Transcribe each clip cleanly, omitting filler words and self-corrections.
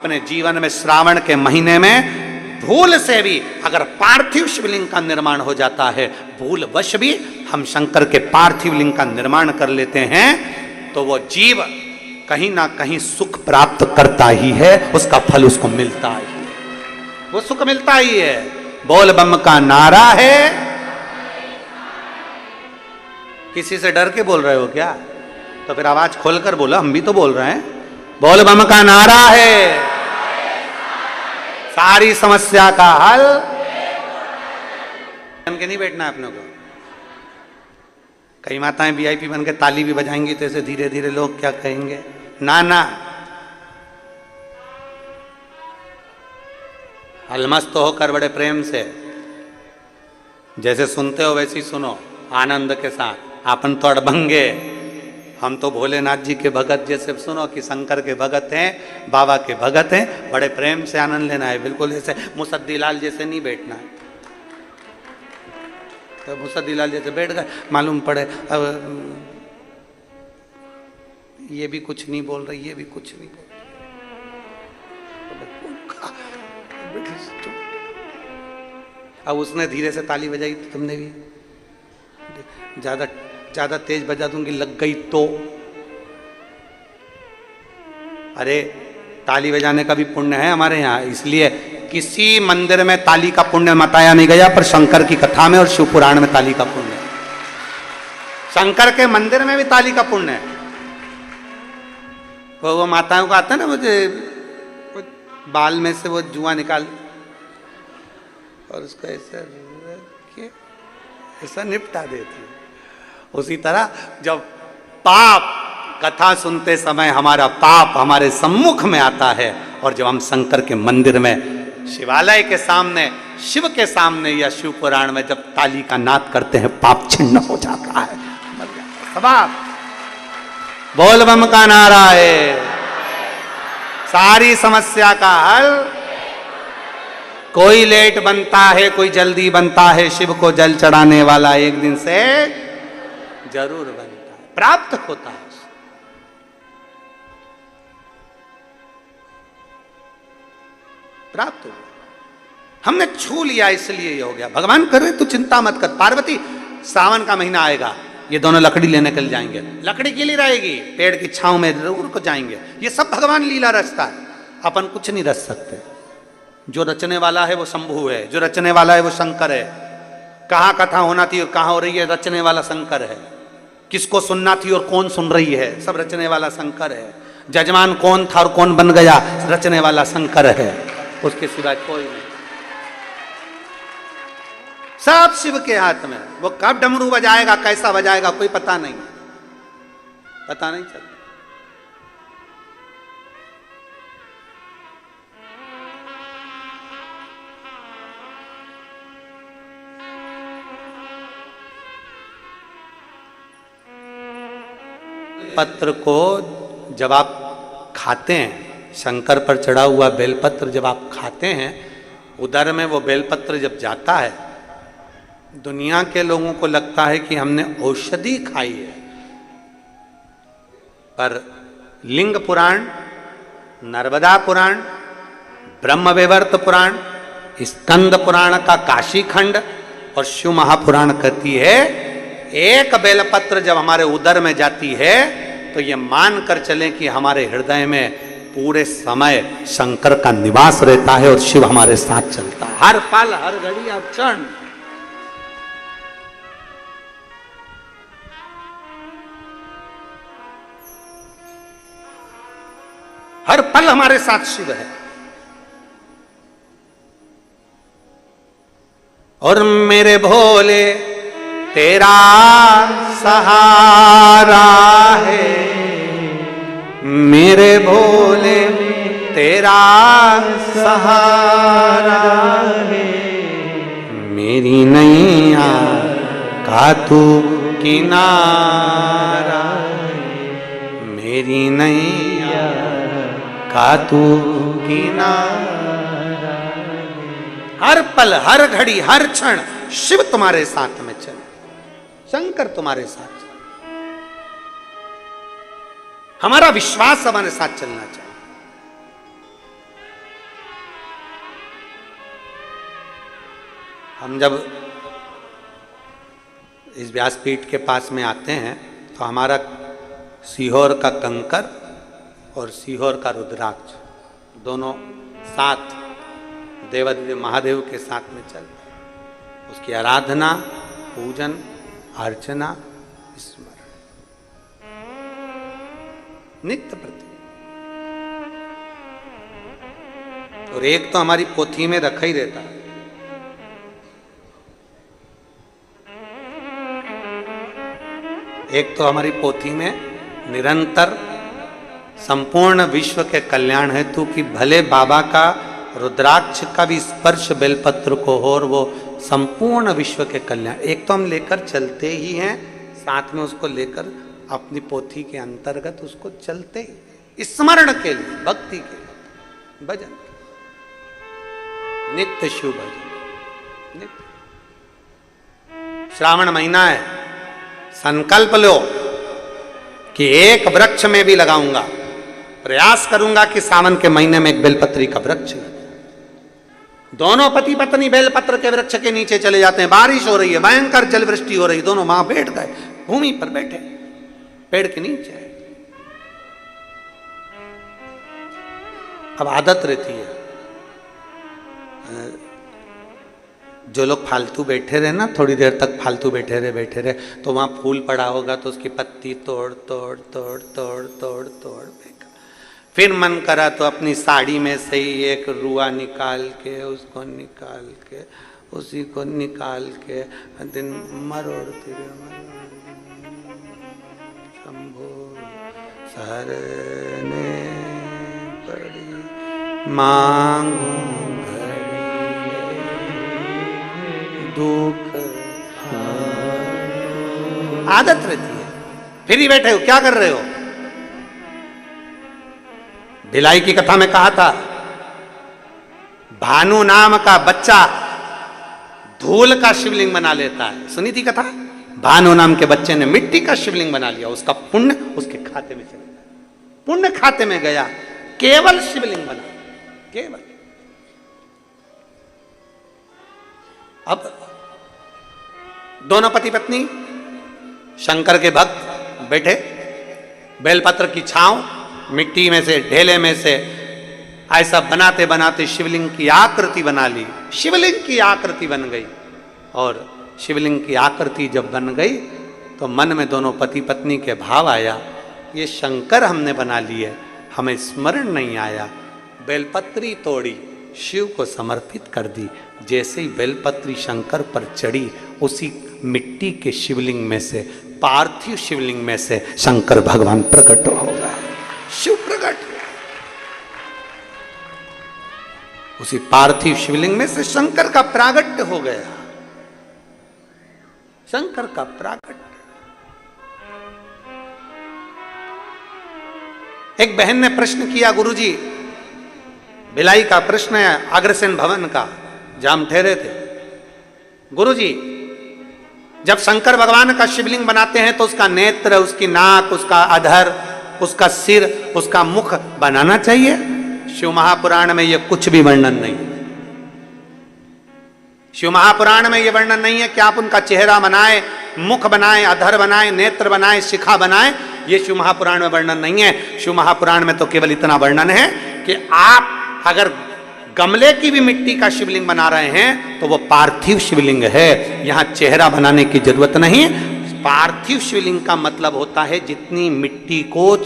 अपने जीवन में श्रावण के महीने में भूल से भी अगर पार्थिव शिवलिंग का निर्माण हो जाता है, भूलवश भी हम शंकर के पार्थिव लिंग का निर्माण कर लेते हैं, तो वो जीव कहीं ना कहीं सुख प्राप्त करता ही है, उसका फल उसको मिलता ही है, वो सुख मिलता ही है। बोल बम का नारा है। किसी से डर के बोल रहे हो क्या? तो फिर आवाज खोलकर बोलो, हम भी तो बोल रहे हैं। बोल बम का नारा है, सारी समस्या का हल। बन के नहीं बैठना है अपने को। कई माताएं वीआईपी बन के ताली भी बजाएंगी तो ऐसे धीरे धीरे लोग क्या कहेंगे, ना ना, अलमस्त होकर बड़े प्रेम से जैसे सुनते हो वैसे ही सुनो, आनंद के साथ। आपन तो अड़भंगे, हम तो भोलेनाथ जी के भगत, जैसे सुनो कि शंकर के भगत हैं, बाबा के भगत हैं, बड़े प्रेम से आनंद लेना है। बिल्कुल जैसे मुसद्दीलाल जैसे नहीं बैठना है। तो मुसद्दीलाल जैसे बैठ गए, मालूम पड़े अब ये भी कुछ नहीं बोल रही, ये भी कुछ नहीं बोल रही। अब उसने धीरे से ताली बजाई तो तुमने भी ज्यादा तेज बजा दूंगी, लग गई तो। अरे ताली बजाने का भी पुण्य है हमारे यहाँ, इसलिए किसी मंदिर में ताली का पुण्य बताया नहीं गया, पर शंकर की कथा में और शिव पुराण में ताली का पुण्य है। शंकर के मंदिर में भी ताली का पुण्य है। वो माताओं को आता है ना, मुझे बाल में से वो जुआ निकाल और उसको ऐसा निपटा देती है। उसी तरह जब पाप कथा सुनते समय हमारा पाप हमारे सम्मुख में आता है, और जब हम शंकर के मंदिर में, शिवालय के सामने, शिव के सामने या शिव पुराण में जब ताली का नाद करते हैं, पाप छिन्न हो जाता है, मर जाता है। बोल बम का नारा है, सारी समस्या का हल। कोई लेट बनता है, कोई जल्दी बनता है, शिव को जल चढ़ाने वाला एक दिन से जरूर बनता है, प्राप्त होता है। प्राप्त हो, हमने छू लिया इसलिए ये हो गया। भगवान कर रहे, तू चिंता मत कर। पार्वती, सावन का महीना आएगा, ये दोनों लकड़ी लेने के लिए जाएंगे, लकड़ी के लिए रहेगी, पेड़ की छांव में जरूर को जाएंगे। ये सब भगवान लीला रचता है, अपन कुछ नहीं रच सकते। जो रचने वाला है वो शंभु है, जो रचने वाला है वो शंकर है। कहाँ कथा होना थी और कहाँ हो रही है, रचने वाला शंकर है। किसको सुनना थी और कौन सुन रही है, सब रचने वाला शंकर है। जजमान कौन था और कौन बन गया, रचने वाला शंकर है, उसके सिवाय कोई नहीं। सब शिव के हाथ में। वो कब डमरू बजाएगा, कैसा बजाएगा, कोई पता नहीं, पता नहीं चलता। पत्र को जब आप खाते हैं, शंकर पर चढ़ा हुआ बेलपत्र जब आप खाते हैं, उदर में वो बेलपत्र जब जाता है, दुनिया के लोगों को लगता है कि हमने औषधि खाई है, पर लिंग पुराण, नर्मदा पुराण, ब्रह्मवैवर्त पुराण, स्कंद पुराण का काशी खंड और शिव महापुराण कहती है, एक बेलपत्र जब हमारे उदर में जाती है तो ये मान कर चलें कि हमारे हृदय में पूरे समय शंकर का निवास रहता है और शिव हमारे साथ चलता है, हर पल, हर घड़ी, हर क्षण। हर पल हमारे साथ शिव है। और मेरे भोले तेरा सहारा है, मेरे भोले तेरा सहारा है, मेरी नैया का तू किनारा, मेरी नैया का तू किनारा। हर पल, हर घड़ी, हर क्षण शिव तुम्हारे साथ में चले, शंकर तुम्हारे साथ। हमारा विश्वास हमारे साथ चलना चाहिए। हम जब इस व्यासपीठ के पास में आते हैं तो हमारा सीहोर का कंकर और सीहोर का रुद्राक्ष दोनों साथ देवादिदेव महादेव के साथ में चलते हैं। उसकी आराधना, पूजन, अर्चना, स्मरण नित्य प्रति। और एक तो हमारी पोथी में रखा ही रहता है। एक तो हमारी पोथी में निरंतर संपूर्ण विश्व के कल्याण हेतु कि भले बाबा का रुद्राक्ष का भी स्पर्श बेलपत्र को हो और वो संपूर्ण विश्व के कल्याण। एक तो हम लेकर चलते ही हैं, साथ में उसको लेकर अपनी पोथी के अंतर्गत उसको चलते ही स्मरण के लिए, भक्ति के लिए, भजन, नित्य शिव भजन नित्य। श्रावण महीना है, संकल्प लो कि एक वृक्ष में भी लगाऊंगा, प्रयास करूंगा कि सावन के महीने में एक बेलपत्री का वृक्ष लगे। दोनों पति पत्नी बेलपत्र के वृक्ष के नीचे चले जाते हैं। बारिश हो रही है, भयंकर जल वृष्टि हो रही, दोनों वहां बैठ गए, भूमि पर बैठे पेड़ के नीचे। अब आदत रहती है, जो लोग फालतू बैठे रहे ना, थोड़ी देर तक फालतू बैठे रहे तो वहां फूल पड़ा होगा तो उसकी पत्ती तोड़ तोड़ तोड़ तोड़ तोड़ तोड़ फेंका। फिर मन करा तो अपनी साड़ी में से ही एक रुआ निकाल के उसको निकाल के उसी को निकाल के दिन मरोड़ती शंभो सरने पड़ी मांगू दुख। आदत रहती है। फिर ही बैठे हो, क्या कर रहे हो? भिलाई की कथा में कहा था, भानु नाम का बच्चा धूल का शिवलिंग बना लेता है। सुनी थी कथा? भानु नाम के बच्चे ने मिट्टी का शिवलिंग बना लिया, उसका पुण्य उसके खाते में चला गया, पुण्य खाते में गया, केवल शिवलिंग बना, केवल। अब दोनों पति पत्नी शंकर के भक्त बैठे, बेलपत्र की छांव, मिट्टी में से, ढेले में से ऐसा बनाते बनाते शिवलिंग की आकृति बना ली। शिवलिंग की आकृति बन गई। और शिवलिंग की आकृति जब बन गई तो मन में दोनों पति पत्नी के भाव आया, ये शंकर हमने बना लिए, हमें स्मरण नहीं आया। बेलपत्री तोड़ी, शिव को समर्पित कर दी। जैसे ही बेलपत्री शंकर पर चढ़ी, उसी मिट्टी के शिवलिंग में से, पार्थिव शिवलिंग में से शंकर भगवान प्रकट हो गए। शिव प्रकट, उसी पार्थिव शिवलिंग में से शंकर का प्रागट्य हो गया। शंकर का प्रागट्य। एक बहन ने प्रश्न किया, गुरुजी, भिलाई का प्रश्न है अग्रसेन भवन का, जहां हम ठहरे थे। गुरुजी, जब शंकर भगवान का शिवलिंग बनाते हैं तो उसका नेत्र, उसकी नाक, उसका अधर, उसका सिर, उसका मुख बनाना चाहिए? शिव महापुराण में यह कुछ भी वर्णन नहीं। शिव महापुराण में यह वर्णन नहीं है कि आप उनका चेहरा बनाए, मुख बनाए, अधर बनाए, नेत्र बनाए, शिखा बनाए। यह शिव महापुराण में वर्णन नहीं है। शिव महापुराण में तो केवल इतना वर्णन है कि आप अगर गमले की भी मिट्टी का शिवलिंग बना रहे हैं तो वो पार्थिव शिवलिंग है, यहां चेहरा बनाने की जरूरत नहीं। पार्थिव शिवलिंग का मतलब होता है जितनी मिट्टी को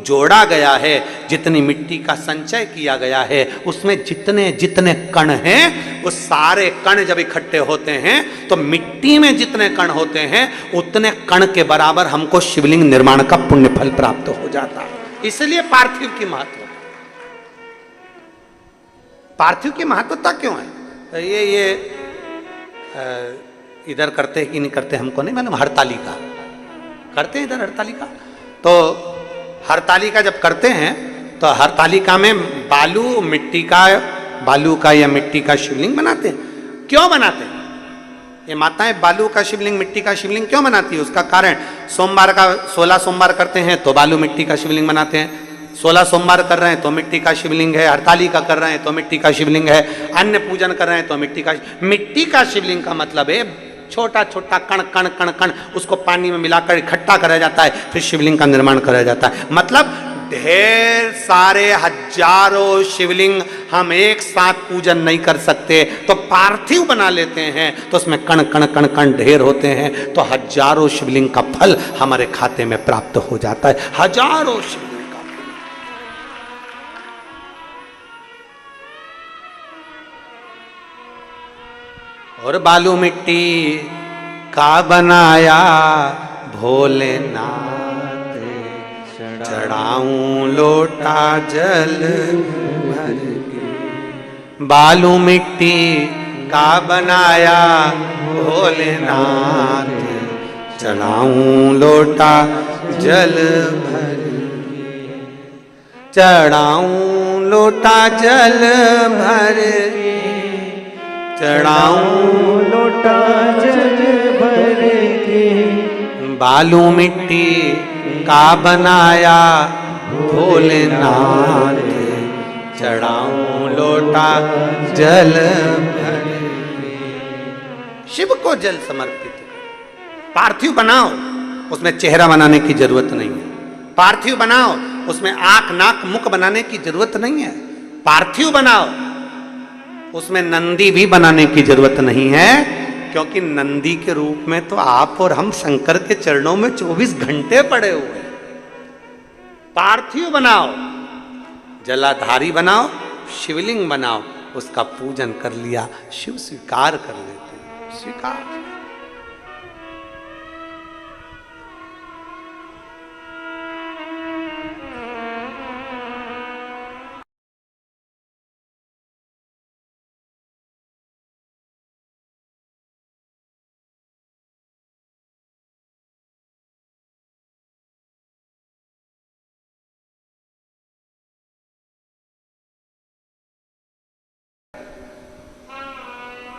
जोड़ा गया है, जितनी मिट्टी का संचय किया गया है, उसमें जितने जितने कण हैं, वो सारे कण जब इकट्ठे होते हैं तो मिट्टी में जितने कण होते हैं उतने कण के बराबर हमको शिवलिंग निर्माण का पुण्य फल प्राप्त हो जाता है। इसलिए पार्थिव की महत्व, पार्थिव की महत्वता क्यों है? तो ये इधर करते हैं कि नहीं करते हमको नहीं मालूम। हरतालिका करते हैं इधर, हरतालिका। तो हरतालिका जब करते हैं तो हरतालिका में बालू का या मिट्टी का शिवलिंग बनाते हैं। क्यों बनाते हैं? ये माताएं बालू का शिवलिंग, मिट्टी का शिवलिंग क्यों बनाती है? उसका कारण, सोमवार का 16 सोमवार करते हैं तो बालू मिट्टी का शिवलिंग बनाते हैं। 16 सोमवार कर रहे हैं तो मिट्टी का शिवलिंग है, हड़ताली का कर रहे हैं तो मिट्टी का शिवलिंग है, अन्य पूजन कर रहे हैं तो मिट्टी का शिवलिंग का मतलब है छोटा छोटा कण कण कण कण, उसको पानी में मिलाकर इकट्ठा करा जाता है, फिर शिवलिंग का निर्माण करा जाता है। मतलब ढेर सारे हजारों शिवलिंग हम एक साथ पूजन नहीं कर सकते, तो पार्थिव बना लेते हैं तो उसमें कण कण कण कण ढेर होते हैं, तो हजारों शिवलिंग का फल हमारे खाते में प्राप्त हो जाता है। हजारों शिवलिंग का। और बालू मिट्टी का बनाया भोलेनाथ, चढ़ाऊं लोटा जल भर के। बालू मिट्टी का बनाया भोलेनाथ, चढ़ाऊं लोटा जल भर के। चढ़ाऊं लोटा जल भर के, चढ़ाऊं लोटा जल भर के। बालू मिट्टी का बनाया भोलेनाथ, चढ़ाऊं लोटा जल भर के। शिव को जल समर्पित। पार्थिव बनाओ, उसमें चेहरा बनाने की जरूरत नहीं है। पार्थिव बनाओ, उसमें आंख नाक मुख बनाने की जरूरत नहीं है। पार्थिव बनाओ, उसमें नंदी भी बनाने की जरूरत नहीं है, क्योंकि नंदी के रूप में तो आप और हम शंकर के चरणों में 24 घंटे पड़े हुए। पार्थिव बनाओ, जलाधारी बनाओ, शिवलिंग बनाओ, उसका पूजन कर लिया, शिव स्वीकार कर लेते हैं। स्वीकार।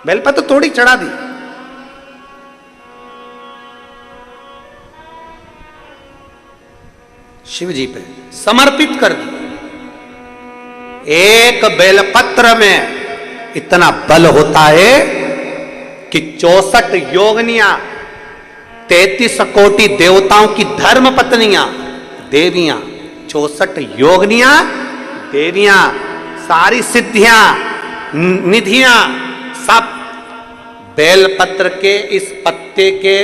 बेलपत्र तो थोड़ी चढ़ा दी, शिव जी पे समर्पित कर दी। एक बेलपत्र में इतना बल होता है कि 64 योगनियां, 33 कोटि देवताओं की धर्म पत्नियां, देवियां, 64 योगनियां, देवियां, सारी सिद्धियां, निधियां, सब बेलपत्र के इस पत्ते के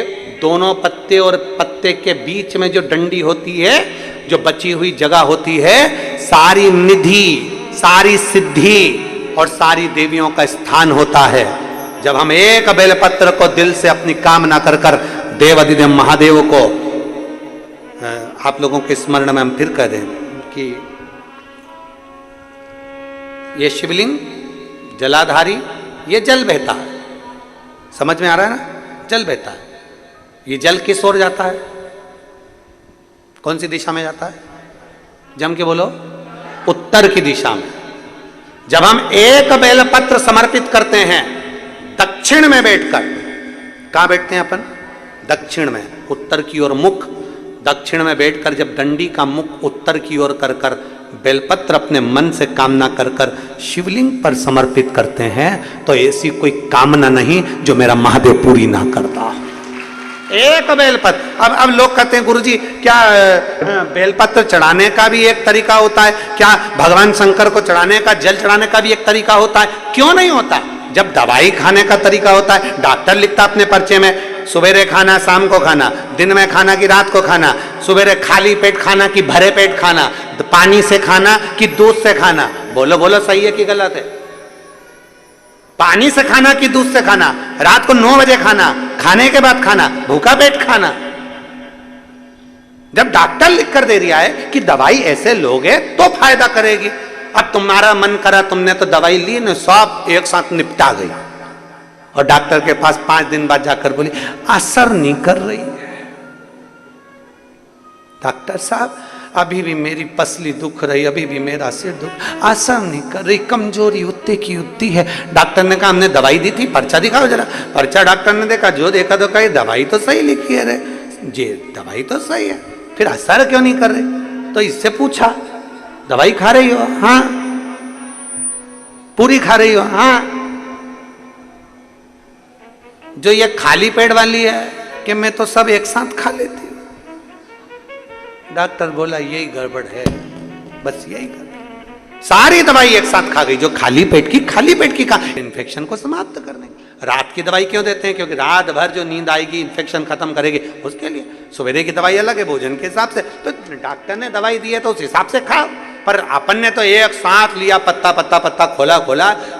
दोनों पत्ते और पत्ते के बीच में जो डंडी होती है, जो बची हुई जगह होती है, सारी निधि, सारी सिद्धि और सारी देवियों का स्थान होता है। जब हम एक बेलपत्र को दिल से अपनी कामना कर कर देवाधिदेव महादेव को, आप लोगों के स्मरण में हम फिर कह दें कि ये शिवलिंग जलाधारी, ये जल बहता है, समझ में आ रहा है ना? जल बहता है। ये जल किस ओर जाता है? कौन सी दिशा में जाता है? जम के बोलो। उत्तर की दिशा में। जब हम एक बेलपत्र समर्पित करते हैं दक्षिण में बैठकर, कहां बैठते हैं अपन? दक्षिण में, उत्तर की ओर मुख। दक्षिण में बैठकर जब डंडी का मुख उत्तर की ओर कर कर बेलपत्र अपने मन से कामना कर कर शिवलिंग पर समर्पित करते हैं, तो ऐसी कोई कामना नहीं जो मेरा महादेव पूरी ना करता। एक बेलपत्र। अब लोग कहते हैं गुरुजी क्या बेलपत्र चढ़ाने का भी एक तरीका होता है? क्या भगवान शंकर को चढ़ाने का, जल चढ़ाने का भी एक तरीका होता है? क्यों नहीं होता? जब दवाई खाने का तरीका होता है, डॉक्टर लिखता अपने पर्चे में सवेरे खाना, शाम को खाना, दिन में खाना कि रात को खाना, सवेरे खाली पेट खाना कि भरे पेट खाना, पानी से खाना कि दूध से खाना। बोलो बोलो, सही है कि गलत है? पानी से खाना कि दूध से खाना, रात को 9 बजे खाना, खाने के बाद खाना, भूखा पेट खाना। जब डॉक्टर लिख कर दे दिया है कि दवाई ऐसे लोगे तो फायदा करेगी, अब तुम्हारा मन करा, तुमने तो दवाई ली ना, सब एक साथ निपटा गई, और डॉक्टर के पास 5 दिन बाद जाकर बोली असर नहीं कर रही है। डॉक्टर साहब अभी भी मेरी पसली दुख रही, अभी भी मेरा सिर दुख, असर नहीं कर रही, कमजोरी उतनी की उतनी है। डॉक्टर ने कहा हमने दवाई दी थी, पर्चा दिखाओ जरा। पर्चा डॉक्टर ने देखा, जो देखा तो कही दवाई तो सही लिखी है रे जी, दवाई तो सही है, फिर असर क्यों नहीं कर रही? तो इससे पूछा दवाई खा रही हो? हाँ। पूरी खा रही हो? हाँ। जो ये खाली पेट वाली है कि मैं तो सब एक साथ खा लेती हूं। डॉक्टर बोला यही गड़बड़ है, बस यही गड़बड़। सारी दवाई एक साथ खा गई, जो खाली पेट की खा, इन्फेक्शन को समाप्त करने। रात की दवाई क्यों देते हैं? क्योंकि रात भर जो नींद आएगी इन्फेक्शन खत्म करेगी, उसके लिए। सवेरे की दवाई अलग है, भोजन के हिसाब से। तो डॉक्टर ने दवाई दी है तो उस हिसाब से खाओ। पर अपन ने तो एक साथ लिया, पत्ता पत्ता पत्ता खोला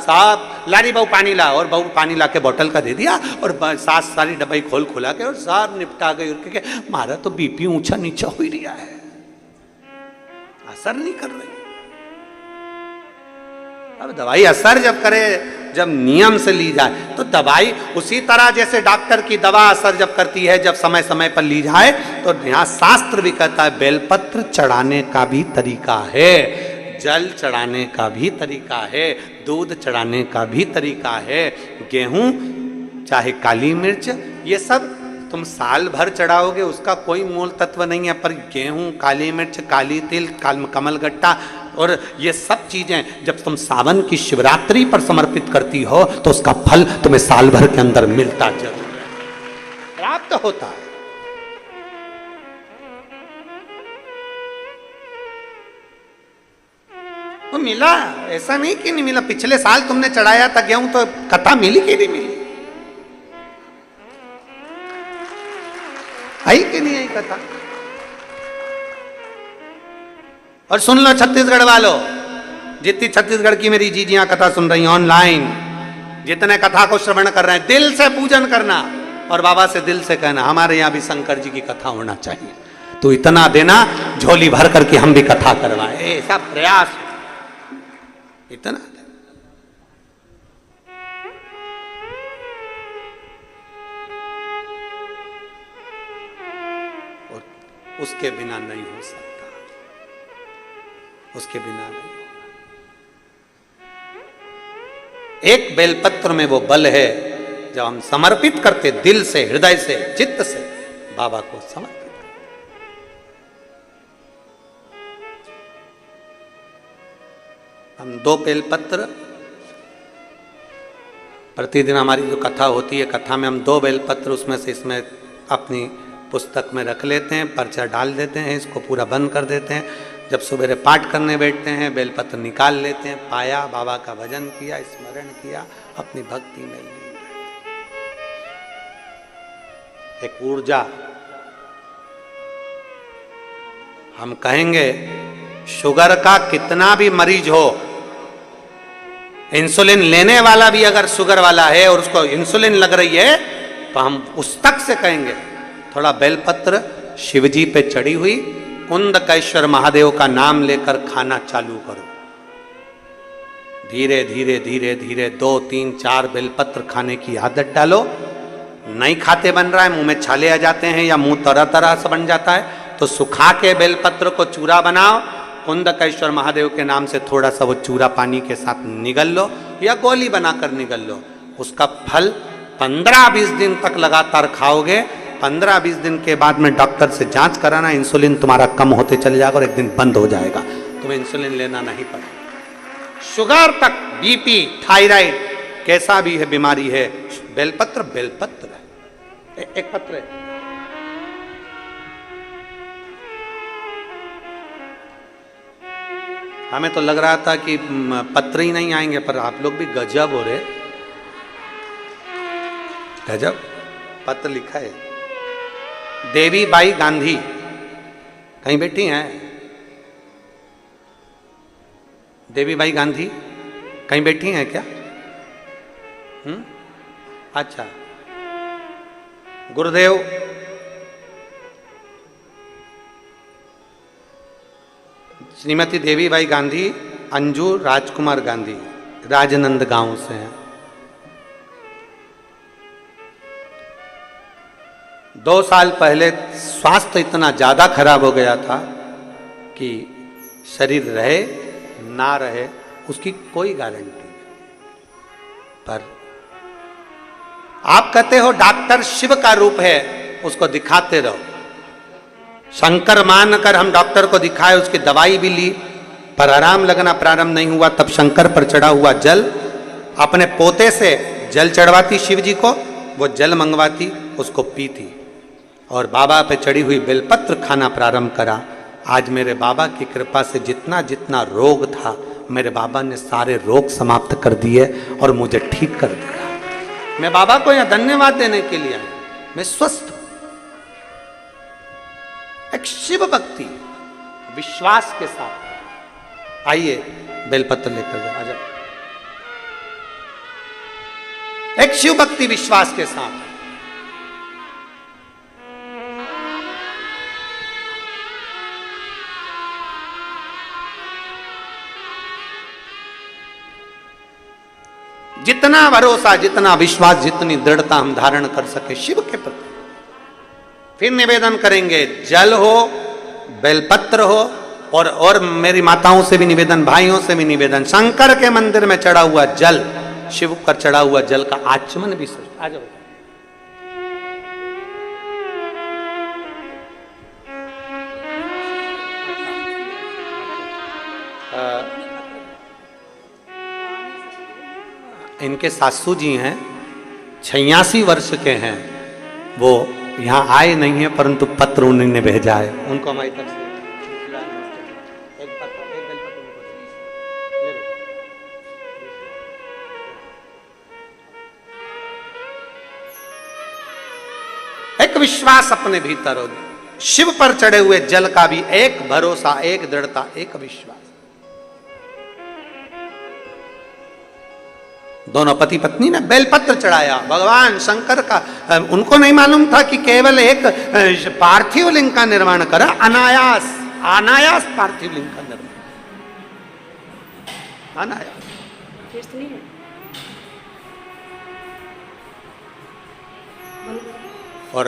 साहब, लारी बहू पानी ला, और बहू पानी ला के बोतल का दे दिया, और सास सारी डब्बी खोला के और सार निपटा गई। मारा तो बीपी ऊंचा नीचा हो ही रहा है, असर नहीं कर रही। अब दवाई असर जब करे, जब नियम से ली जाए, तो दवाई उसी तरह जैसे डॉक्टर की दवा असर जब करती है, जब समय समय पर ली जाए, तो यहाँ शास्त्र भी कहता है बेलपत्र चढ़ाने का भी तरीका है, जल चढ़ाने का भी तरीका है, दूध चढ़ाने का भी तरीका है। गेहूं चाहे काली मिर्च, ये सब तुम साल भर चढ़ाओगे, उसका कोई मूल तत्व नहीं है। पर गेहूं, काली मिर्च, काली तिल, कमलगट्टा और ये सब चीजें जब तुम सावन की शिवरात्रि पर समर्पित करती हो, तो उसका फल तुम्हें साल भर के अंदर मिलता जरूर है, प्राप्त होता है। तो मिला, ऐसा नहीं कि नहीं मिला। पिछले साल तुमने चढ़ाया था गेहूं, तो कथा मिली कि नहीं मिली? आई कि नहीं आई कथा? और सुन लो छत्तीसगढ़ वालों, जितनी छत्तीसगढ़ की मेरी जीजियां कथा सुन रही हैं ऑनलाइन, जितने कथा को श्रवण कर रहे हैं, दिल से पूजन करना और बाबा से दिल से कहना हमारे यहां भी शंकर जी की कथा होना चाहिए। तो इतना देना झोली भर करके हम भी कथा करवाए, ऐसा प्रयास इतना देना। और उसके बिना नहीं हो सकता, उसके बिना नहीं होगा। एक बेलपत्र में वो बल है, जब हम समर्पित करते दिल से, हृदय से, चित्त से बाबा को समर्पित। हम 2 बेलपत्र प्रतिदिन, हमारी जो कथा होती है, कथा में हम 2 बेलपत्र उसमें से इसमें अपनी पुस्तक में रख लेते हैं, पर्चा डाल देते हैं, इसको पूरा बंद कर देते हैं। जब सवेरे पाठ करने बैठते हैं, बेलपत्र निकाल लेते हैं, पाया, बाबा का भजन किया, स्मरण किया, अपनी भक्ति में लीन। एक ऊर्जा, हम कहेंगे शुगर का कितना भी मरीज हो, इंसुलिन लेने वाला भी अगर शुगर वाला है और उसको इंसुलिन लग रही है, तो हम उस तक से कहेंगे थोड़ा बेलपत्र शिवजी पे चढ़ी हुई कुंदकेश्वर महादेव का नाम लेकर खाना चालू करो। धीरे धीरे धीरे धीरे 2, 3, 4 बेलपत्र खाने की आदत डालो। नहीं खाते बन रहा है, मुंह में छाले आ जाते हैं या मुंह तरह तरह से बन जाता है, तो सुखा के बेलपत्र को चूरा बनाओ, कुंदकेश्वर महादेव के नाम से थोड़ा सा वो चूरा पानी के साथ निगल लो या गोली बनाकर निगल लो। उसका फल 15-20 दिन तक लगातार खाओगे। 15-20 दिन के बाद में डॉक्टर से जांच कराना, इंसुलिन तुम्हारा कम होते चले जाएगा और एक दिन बंद हो जाएगा, तुम्हें इंसुलिन लेना नहीं पड़ेगा। शुगर तक, बीपी, थायराइड, कैसा भी है बीमारी है, बेलपत्र बेलपत्र है। एक पत्र है, हमें तो लग रहा था कि पत्र ही नहीं आएंगे, पर आप लोग भी गजब हो रहे, गजब। पत्र लिखा है, देवी बाई गांधी कहीं बैठी हैं? देवी बाई गांधी कहीं बैठी हैं क्या? अच्छा, गुरुदेव श्रीमती देवी बाई गांधी, अंजू राजकुमार गांधी, राजनंद गांव से हैं। 2 साल पहले स्वास्थ्य इतना ज़्यादा खराब हो गया था कि शरीर रहे ना रहे उसकी कोई गारंटी नहीं। पर आप कहते हो डॉक्टर शिव का रूप है, उसको दिखाते रहो। शंकर मानकर हम डॉक्टर को दिखाए, उसकी दवाई भी ली, पर आराम लगना प्रारंभ नहीं हुआ, तब शंकर पर चढ़ा हुआ जल अपने पोते से जल चढ़वाती शिव जी को, वो जल मंगवाती, उसको पीती और बाबा पे चढ़ी हुई बेलपत्र खाना प्रारंभ करा। आज मेरे बाबा की कृपा से जितना जितना रोग था, मेरे बाबा ने सारे रोग समाप्त कर दिए और मुझे ठीक कर दिया। मैं बाबा को यहां धन्यवाद देने के लिए आया, मैं स्वस्थ हूं। एक शिव भक्ति विश्वास के साथ आइए बेलपत्र लेकर जाओ, आ जाओ। एक शिव भक्ति विश्वास के साथ जितना भरोसा, जितना विश्वास, जितनी दृढ़ता हम धारण कर सके शिव के प्रति, फिर निवेदन करेंगे। जल हो, बेलपत्र हो, और मेरी माताओं से भी निवेदन, भाइयों से भी निवेदन, शंकर के मंदिर में चढ़ा हुआ जल, शिव पर चढ़ा हुआ जल का आचमन भी सोच। आ जाओ। इनके सासू जी हैं, 86 वर्ष के हैं, वो यहाँ आए नहीं है, परंतु पत्र उन्होंने भेजा है उनको हमारी तरफ से। एक विश्वास अपने भीतर हो, शिव पर चढ़े हुए जल का भी एक भरोसा, एक दृढ़ता, एक विश्वास। दोनों पति पत्नी ने बेलपत्र चढ़ाया भगवान शंकर का। उनको नहीं मालूम था कि केवल एक पार्थिव लिंग का निर्माण करा, अनायास अनायास पार्थिव लिंग का निर्माण, अनायास। और